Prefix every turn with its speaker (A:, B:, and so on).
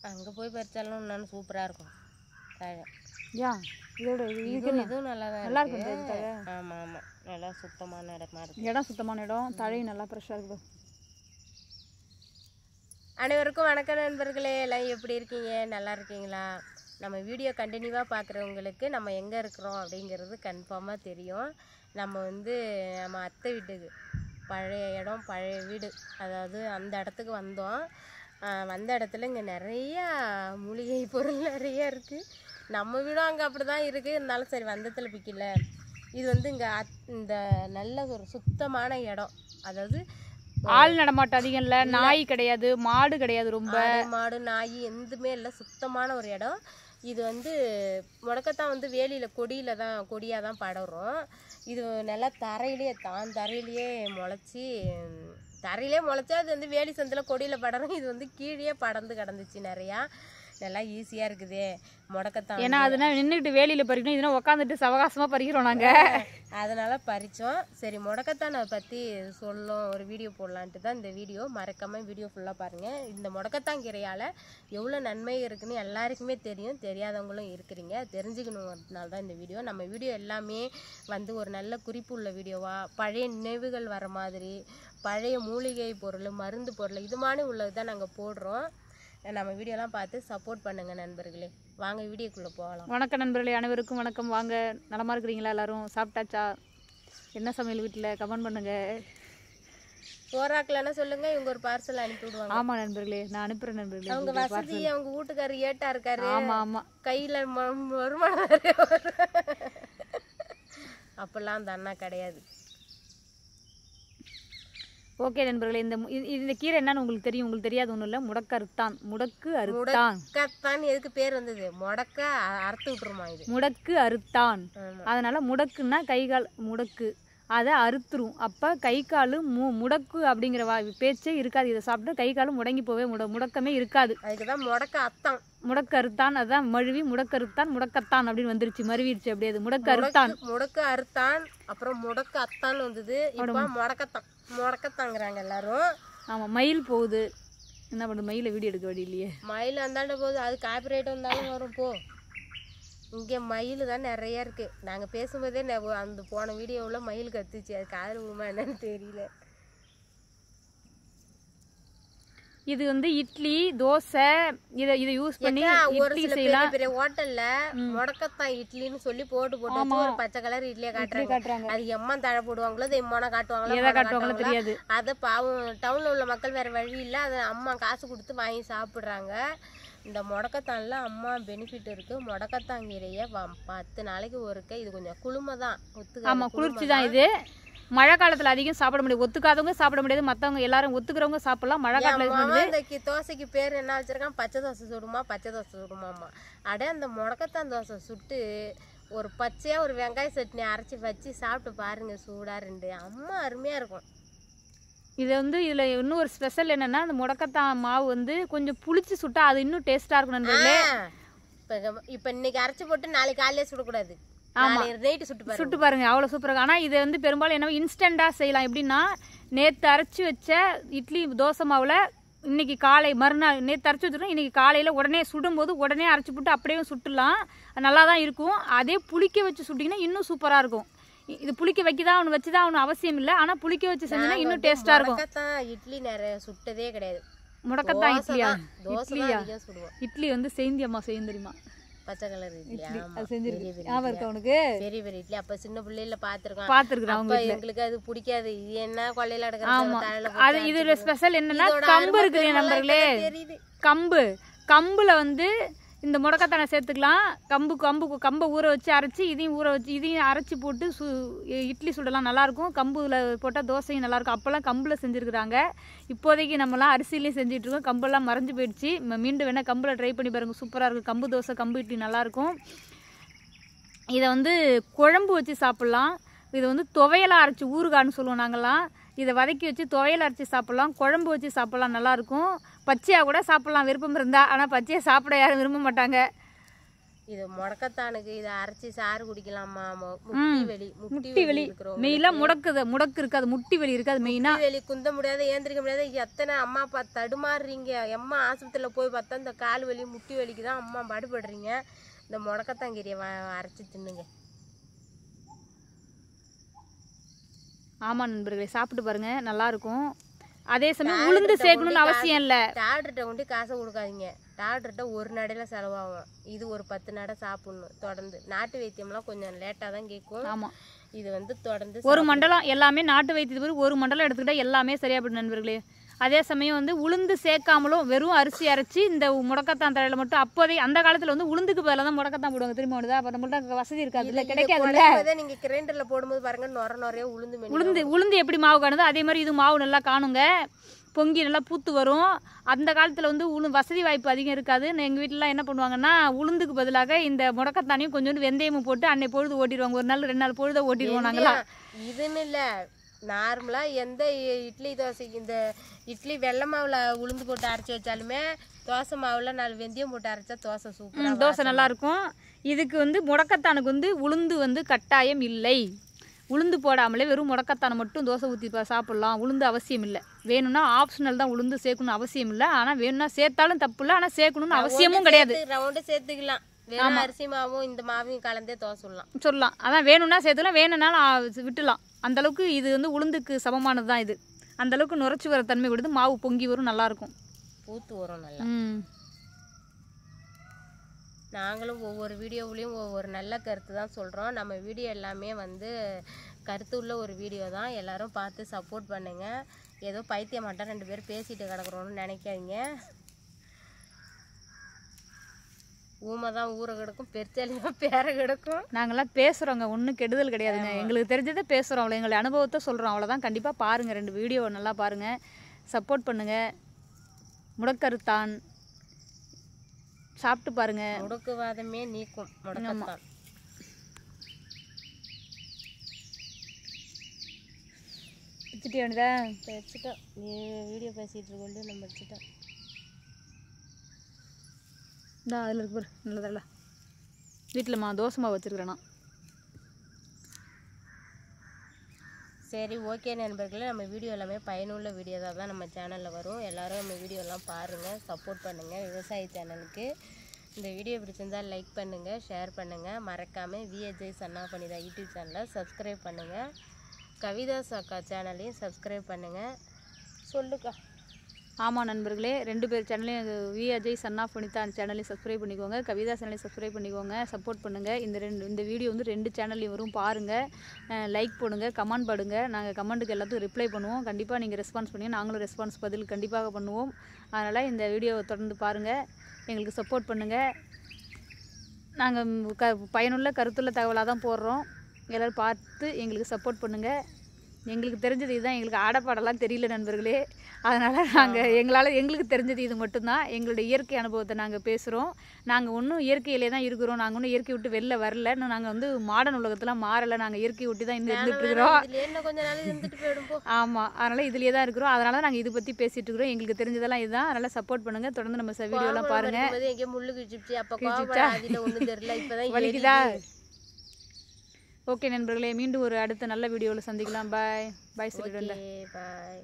A: அங்கே போய் பறிச்சாலும் இன்னும் சூப்பராக இருக்கும் தழை.
B: ஏன் இதோட
A: இதுவும் நல்லா
B: நல்லா இருக்கும் தழை.
A: ஆமாம் ஆமாம், நல்லா சுத்தமான இடமா இருக்கு.
B: இடம் சுத்தமான இடம், தழையும் நல்லா ஃப்ரெஷ்ஷாக இருக்குது.
A: அனைவருக்கும் வணக்கம் நண்பர்களே, எல்லாம் எப்படி இருக்கீங்க? நல்லா இருக்கீங்களா? நம்ம வீடியோ கண்டினியூவாக பார்க்குறவங்களுக்கு நம்ம எங்கே இருக்கிறோம் அப்படிங்கிறது கன்ஃபார்மாக தெரியும். நம்ம நம்ம அத்தை வீட்டுக்கு பழைய இடம், பழைய வீடு, அதாவது அந்த இடத்துக்கு வந்தோம். வந்த இடத்துல இங்கே நிறையா மூலிகை பொருள் நிறையா இருக்குது. நம்ம வீடும் அங்கே அப்படி தான் இருக்குது. இருந்தாலும் சரி வந்தத்தில் பிக்கல. இது இங்கே இந்த நல்ல ஒரு சுத்தமான இடம். அதாவது
B: ஆள் நடமாட்டம் அதிகம் இல்லை, நாய் கிடையாது, மாடு கிடையாது, ரொம்ப
A: மாடு நாய் எதுவுமே இல்லை, சுத்தமான ஒரு இடம். இது முடக்கத்தான் வேலியில் கொடியாக தான் படரும். இது நல்லா தரையிலேயே முளைச்சா அது வேலி சந்தில் கொடியில் படரும். இது கீழே படர்ந்து கிடந்துச்சு நிறையா. நல்லா ஈஸியாக இருக்குது முடக்கத்தான்.
B: ஏன்னா அதனால் நின்றுக்கிட்டு வேலியில் பறிக்கணும், இதெல்லாம் உட்காந்துட்டு சவகாசமாக பறிக்கிறோம் நாங்கள்.
A: அதனால் பறித்தோம். சரி, முடக்கத்தானை பற்றி ஒரு வீடியோ போடலான்ட்டு தான் இந்த வீடியோ. மறக்காமல் வீடியோ ஃபுல்லாக பாருங்கள். இந்த முடக்கத்தான் கீரையால் எவ்வளோ நன்மை இருக்குதுன்னு எல்லாருக்குமே தெரியும், தெரியாதவங்களும் இருக்கிறீங்க. தெரிஞ்சுக்கணுங்கிறதுனால தான் இந்த வீடியோ. நம்ம வீடியோ எல்லாமே ஒரு நல்ல குறிப்பு உள்ள வீடியோவாக, பழைய நினைவுகள் வர மாதிரி, பழைய மூலிகை பொருள், மருந்து பொருள் இது மாதிரி உள்ளது தான் நாங்கள் போடுறோம். நம்ம வீடியோலாம் பார்த்து சப்போர்ட் பண்ணுங்கள் நண்பர்களே. வாங்க வீடியோக்குள்ளே போகலாம்.
B: வணக்கம் நண்பர்களே, அனைவருக்கும் வணக்கம். வாங்க, நலமாக இருக்கிறீங்களா? எல்லோரும் சாப்பிட்டாச்சா? என்ன சமையல் வீட்டில் கமெண்ட் பண்ணுங்கள்.
A: போராக்கலன்னா சொல்லுங்கள், இவங்க ஒரு பார்சல் அனுப்பி விடுவாங்க.
B: ஆமாம் நண்பர்களே, நான் அனுப்புகிறேன் நண்பர்களே.
A: அவங்க வசதி, அவங்க வீட்டுக்காரர் ஏட்டா இருக்காரு.
B: ஆமாம் ஆமாம்,
A: கையில் வருமானம் அப்பெல்லாம் அந்த அண்ணா கிடையாது.
B: ஓகே நண்பர்களே, இந்த கீரை என்னன்னு உங்களுக்கு தெரியும்? உங்களுக்கு தெரியாது ஒன்றும் இல்லை, முடக்கு அறுத்தான்.
A: எதுக்கு பேர் வந்தது? முடக்க அறுத்து விட்டுருமா? இது
B: முடக்கு அறுத்தான். அதனால முடக்குன்னா கை கால் முடக்கு, அதை அறுத்துரும். அப்போ கை கால் முடக்கு அப்படிங்கிற பேச்சே இருக்காது. இதை சாப்பிட்டு கை காலும் முடங்கி போவே முடக்கமே இருக்காது.
A: அதுக்குதான் முடக்க அத்தான்,
B: முடக்கு அறுத்தான். அதுதான் மழுவி முடக்கறுத்தான், முடக்கத்தான் அப்படின்னு வந்துருச்சு, மருவிடுச்சு. அப்படியே அது முடக்கு
A: அறுத்தான். அப்புறம் முடக்கு அத்தான் வந்தது. இப்போ முடக்கத்தாங்கிறாங்க எல்லாரும்.
B: ஆமாம், மயில் போகுது, என்ன பண்ணுது? மயிலை வீடியோ எடுக்க வேண்டிய இல்லையே,
A: மயில் அந்தாண்ட போகுது. அது காப்பிரைட் வந்தாலும் வரும். போ, இங்கே மயில் தான் நிறையா இருக்குது. நாங்கள் பேசும்போதே அந்த போன வீடியோவில் மயில் கத்துச்சு. அது காதல் உண்மை என்னன்னு தெரியல.
B: இது இட்லி, தோசை, இதை யூஸ் பண்ணி
A: ஒரு சில பெரிய ஹோட்டல்ல முடக்கத்தான் இட்லின்னு சொல்லி போட்டு ஒரு பச்சை கலர் இட்லியை காட்டுறாங்க. அது எம்மா தழை போடுவாங்களோ, எம்மானா காட்டுவாங்களோ
B: தெரியாது.
A: அதை பாவம் டவுன்ல உள்ள மக்கள் வேற வழி இல்லை, அதை அம்மா காசு கொடுத்து வாங்கி சாப்பிடுறாங்க. இந்த முடக்கத்தான்ல அம்மா பெனிஃபிட் இருக்கு. முடக்கத்தாங்கீரையை 10 நாளைக்கு ஒருக்க. இது கொஞ்சம் குளுமை தான்,
B: குளிர்ச்சி தான். இது மழை காலத்துல அதிகம் சாப்பிட முடியாது, ஒத்துக்காதவங்க சாப்பிட முடியாது, மற்றவங்க எல்லாரும் ஒத்துக்கிறவங்க சாப்பிடலாம். மழை காலத்துல
A: இந்த தோசைக்கு பேர் என்ன வச்சிருக்கான்? பச்சை தோசை சுடுமாமா. அடே, அந்த முடக்கத்தான் தோசை சுட்டு ஒரு பச்சையா ஒரு வெங்காய சட்னி அரைச்சி வச்சு சாப்பிட்டு பாருங்க, சூடா ரெண்டு அம்மா அருமையா இருக்கும்.
B: இது இதுல இன்னும் ஒரு ஸ்பெஷல் என்னன்னா, அந்த முடக்கத்தான் மாவு கொஞ்சம் புளிச்சு சுட்டா அது இன்னும் டேஸ்டா இருக்கும் நண்பர்களே.
A: இப்ப இன்னைக்கு அரைச்சி போட்டு நாளைக்கு காலையிலே சுடக்கூடாது.
B: சுட்டு பாருங்க, அவ்வளோ சூப்பராக. ஆனால் இது பெரும்பாலும் என்ன இன்ஸ்டண்ட்டாக செய்யலாம். எப்படின்னா, நேற்று அரைச்சி வச்ச இட்லி தோசை மாவில் இன்னைக்கு காலை மறுநாள் நேற்று அரைச்சி வச்சுருக்கோம், இன்னைக்கு காலையில் உடனே சுடும்போது உடனே அரைச்சி போட்டு அப்படியே சுட்டுலாம், நல்லா தான் இருக்கும். அதே புளிக்க வச்சு சுட்டிங்கன்னா இன்னும் சூப்பராக இருக்கும். இது புளிக்க வச்சுதான் ஒன்று அவசியம் இல்லை, ஆனால் புளிக்க வச்சு செஞ்சீங்கன்னா இன்னும் டேஸ்ட்டாக இருக்கும்.
A: இட்லி நிறைய சுட்டதே கிடையாது.
B: முடக்கத்தான் இட்லி செய்தி அம்மா செய்யும் தெரியுமா?
A: பச்சை கலர் இட்லி
B: அவனுக்கு
A: பெரிய பெரிய இட்லி. அப்ப சின்ன பிள்ளைல பாத்துருக்கோம். எங்களுக்கு அது பிடிக்காது. இது என்ன கொள்ளையில
B: அது இது ஸ்பெஷல் என்னன்னா, கம்பு இருக்குது நண்பர்களே. கம்புல இந்த முடக்கத்தானை சேர்த்துக்கலாம். கம்பை ஊற வச்சு அரைச்சி இதையும் அரைச்சி போட்டு இட்லி சுடலாம், நல்லாயிருக்கும். கம்புல போட்டால் தோசையும் நல்லாயிருக்கும். அப்போல்லாம் கம்பில் செஞ்சுருக்குறாங்க. இப்போதைக்கு நம்மலாம் அரிசிலையும் செஞ்சிட்ருக்கோம். கம்பெல்லாம் மறைஞ்சு போயிடுச்சு. மீண்டும் வேணால் கம்பில் ட்ரை பண்ணி பாருங்கள், சூப்பராக இருக்கும். கம்பு தோசை, கம்பு இட்லி நல்லாயிருக்கும். இதை குழம்பு வச்சு சாப்பிட்லாம். இது துவையலாக அரைச்சி, ஊறுகான்னு சொல்லுவோம் நாங்கள்லாம். இதை வதக்கி வச்சு துவையல் அரைச்சி சாப்பிட்லாம், குழம்பு வச்சு சாப்பிட்லாம், நல்லாயிருக்கும். பச்சையாக கூட சாப்பிட்லாம் விருப்பம் இருந்தால். ஆனால் பச்சையாக சாப்பிட யாரும் விரும்ப மாட்டாங்க.
A: இது முடக்கத்தானுக்கு இதை அரைச்சி சாறு குடிக்கலாமா? முட்டி வலி இருக்கிறோம்.
B: மெயினாக முடக்கு இருக்காது, முட்டி வலி இருக்காது. மெயினாக
A: வெளி குந்த முடியாத, ஏந்திரிக்க முடியாத, எத்தனை அம்மா அப்பா தடுமாறுறீங்க. அம்மா ஆஸ்பத்திரியில் போய் பார்த்தா இந்த கால் வலி முட்டி வலிக்கு தான் அம்மா பாடுபடுறீங்க. இந்த முடக்கத்தாங்கீரையை அரைச்சி தின்னுங்க.
B: ஆமாம் நண்பர்களே, சாப்பிட்டு பாருங்க, நல்லா இருக்கும். அதே சமயம் உளுந்து சேர்க்கணும்னு அவசியம் இல்லை.
A: டாக்டர்கிட்ட கொண்டு காசை கொடுக்காதீங்க. டாக்டர்கிட்ட ஒரு நடையில் செலவாகும். இது ஒரு 10 நடை சாப்பிடணும் தொடர்ந்து. நாட்டு வைத்தியம்லாம் கொஞ்சம் லேட்டாக தான் கேட்கும்.
B: ஆமாம்,
A: இது வந்து தொடர்ந்து
B: ஒரு மண்டலம் எல்லாமே நாட்டு வைத்தியத்துக்கு ஒரு மண்டலம் எடுத்துக்கிட்டால் எல்லாமே சரியா போய்டும் நண்பர்களே. அதே சமயம் வந்து உளுந்து சேர்க்காமலும் வெறும் அரிசி அரைச்சி இந்த முடக்கத்தான் தரையில் மட்டும், அப்போதே அந்த காலத்தில் வந்து உளுந்துக்கு பதிலாக தான் முடக்கத்தான் போடுவாங்க. திரும்ப வருதா? அப்போ நம்மள்ட்ட வசதி இருக்காது, இல்லை கிடைக்காதுல்ல.
A: நீங்கள் கிரைண்டரில் போடும்போது பாருங்க, நொறைய
B: உளுந்து எப்படி மாவு காணுதோ அதே மாதிரி இது மாவு நல்லா காணுங்க. பொங்கி நல்லா பூத்து வரும். அந்த காலத்தில் வந்து வசதி வாய்ப்பு அதிகம் இருக்காது. எங்கள் வீட்டிலலாம் என்ன பண்ணுவாங்கன்னா, உளுந்துக்கு பதிலாக இந்த முடக்கத்தானையும் கொஞ்சோண்டு வெந்தயமும் போட்டு அன்னை பொழுது ஓட்டிடுவாங்க. ஒரு நாள் 2 நாள் பொழுத ஓட்டிடுவோம் நாங்களாம்.
A: இதுன்னு இல்லை, நார்மலாக எந்த இட்லி தோசைக்கு இந்த இட்லி வெள்ளை மாவில் உளுந்து போட்டு அரைச்சி வச்சாலுமே தோசை மாவில் 4 வெந்தயம் போட்டு அரைச்சா தோசை சூப்பராக
B: தோசை நல்லாயிருக்கும். இதுக்கு வந்து முடக்கத்தானுக்கு வந்து உளுந்து வந்து கட்டாயம் இல்லை. உளுந்து போடாமலே வெறும் முடக்கத்தானை மட்டும் தோசை ஊற்றி சாப்பிட்லாம். உளுந்து அவசியம் இல்லை. வேணும்னா ஆப்ஷனல் தான், உளுந்து சேர்க்கணும் அவசியம் இல்லை. ஆனால் வேணும்னா சேர்த்தாலும் தப்பு இல்லை, ஆனால் சேர்க்கணும்னு அவசியமும் கிடையாது.
A: ரவுண்டு சேர்த்துக்கலாம். வேணும் அரிசி மாவும் இந்த மாவையும் கலந்தே தோசை சொல்லலாம்.
B: அதான் வேணும்னா சேர்த்துக்கலாம், வேணும்னாலும் விட்டுலாம். அந்தளவுக்கு இது வந்து உளுந்துக்கு சமமானது தான். இது அந்தளவுக்கு நுரைச்சி வர தன்மை விடுது. மாவு பொங்கி வரும், நல்லாயிருக்கும்,
A: பூத்து வரும் நல்லா. நாங்களும் ஒவ்வொரு வீடியோவிலையும் ஒவ்வொரு நல்ல கருத்து தான் சொல்கிறோம். நம்ம வீடியோ எல்லாமே வந்து கருத்து உள்ள ஒரு வீடியோ தான். எல்லோரும் பார்த்து சப்போர்ட் பண்ணுங்கள். ஏதோ பைத்தியம் மட்டும் 2 பேர் பேசிட்டு கிடக்குறோன்னு நினைக்காதீங்க. ஊமை தான் ஊரை கிடக்கும், பெருச்சாலி தான் பேர கிடக்கும்.
B: நாங்கள்லாம் பேசுகிறோங்க, ஒன்றும் கெடுதல் கிடையாதுங்க. எங்களுக்கு தெரிஞ்சதை பேசுகிறோம், அவ்வளோ எங்களை அனுபவத்தை சொல்கிறோம், அவ்வளோதான். கண்டிப்பாக பாருங்கள், 2 வீடியோ நல்லா பாருங்கள், சப்போர்ட் பண்ணுங்கள். முடக்கருத்தான் சாப்பிட்டு பாருங்கள்,
A: முடக்குவாதமே நீக்கும் முடக்கத்தான்.
B: வச்சுட்டேன்டா,
A: வச்சுட்டோம். வீடியோ பேசிகிட்டு இருக்கோம், நம்ம வச்சுட்டோம்.
B: இந்தா அதில் இருக்கு பாரு, நல்லதில்ல. வீட்டில் தோசை மாவு வச்சுருக்கிறேண்ணா.
A: சரி, ஓகே நண்பர்களே, நம்ம வீடியோ எல்லாமே பயனுள்ள வீடியோ தான் நம்ம சேனலில் வரும். எல்லோரும் நம்ம வீடியோலாம் பாருங்கள், சப்போர்ட் பண்ணுங்கள் விவசாய சேனலுக்கு. இந்த வீடியோ பிடிச்சிருந்தால் லைக் பண்ணுங்கள், ஷேர் பண்ணுங்கள். மறக்காமல் விஏஜே சன்னா பண்ணிதா யூடியூப் சேனலை சப்ஸ்கிரைப் பண்ணுங்கள். கவிதா அக்கா சேனலையும் சப்ஸ்கிரைப் பண்ணுங்கள். சொல்லுக்கா.
B: ஆமாம் நண்பர்களே, 2 பேர் சேனலையும் விஏஜே சன்னா பண்ணிதா சேனலையும் சப்ஸ்கிரைப் பண்ணிக்கோங்க, கவிதா சேனலையும் சப்ஸ்கிரைப் பண்ணிக்கோங்க, சப்போர்ட் பண்ணுங்கள். இந்த வீடியோ வந்து 2 சேனல்லையும் வரும், பாருங்கள், லைக் போடுங்க, கமெண்ட் பண்ணுங்க. நாங்கள் கமெண்ட்டுக்கு எல்லாத்துக்கும் ரிப்ளை பண்ணுவோம். கண்டிப்பாக நீங்கள் ரெஸ்பான்ஸ் பண்ணி நாங்களும் ரெஸ்பான்ஸ் பதில் கண்டிப்பாக பண்ணுவோம். அதனால் இந்த வீடியோவை தொடர்ந்து பாருங்கள், எங்களுக்கு சப்போர்ட் பண்ணுங்கள். நாங்கள் பயனுள்ள கருத்துள்ள தகவலாக தான் போடுறோம். எல்லோரும் பார்த்து எங்களுக்கு சப்போர்ட் பண்ணுங்கள். எங்களுக்கு தெரிஞ்சது இதுதான். எங்களுக்கு ஆடப்பாடலாம் தெரியல நண்பர்களே. அதனால் எங்களுக்கு தெரிஞ்சது இது மட்டும்தான். எங்களுடைய இயற்கை அனுபவத்தை நாங்கள் பேசுகிறோம். நாங்கள் ஒன்றும் இயற்கையிலே தான் இருக்கிறோம். நாங்கள் ஒன்றும் இயற்கை விட்டு வெளில வரல. இன்னும் நாங்கள் வந்து மாடர்ன் உலகத்தில் மாறலை. நாங்கள் இயற்கை விட்டு தான் இருந்துட்டு இருக்கிறோம். ஆமாம், அதனால் இதுலேயே தான் இருக்கிறோம். அதனால நாங்கள் இதை பற்றி பேசிகிட்டு இருக்கிறோம். எங்களுக்கு தெரிஞ்சதெல்லாம் இதுதான். அதனால் சப்போர்ட் பண்ணுங்கள். தொடர்ந்து நம்ம வீடியோலாம் பாருங்கள். வலிக்குதா? ஓகே நண்பர்களே, மீண்டும் ஒரு அடுத்த நல்ல வீடியோவில் சந்திக்கலாம். பாய் பாய் சொல்லிட்டு வந்தேன்.
A: பாய்.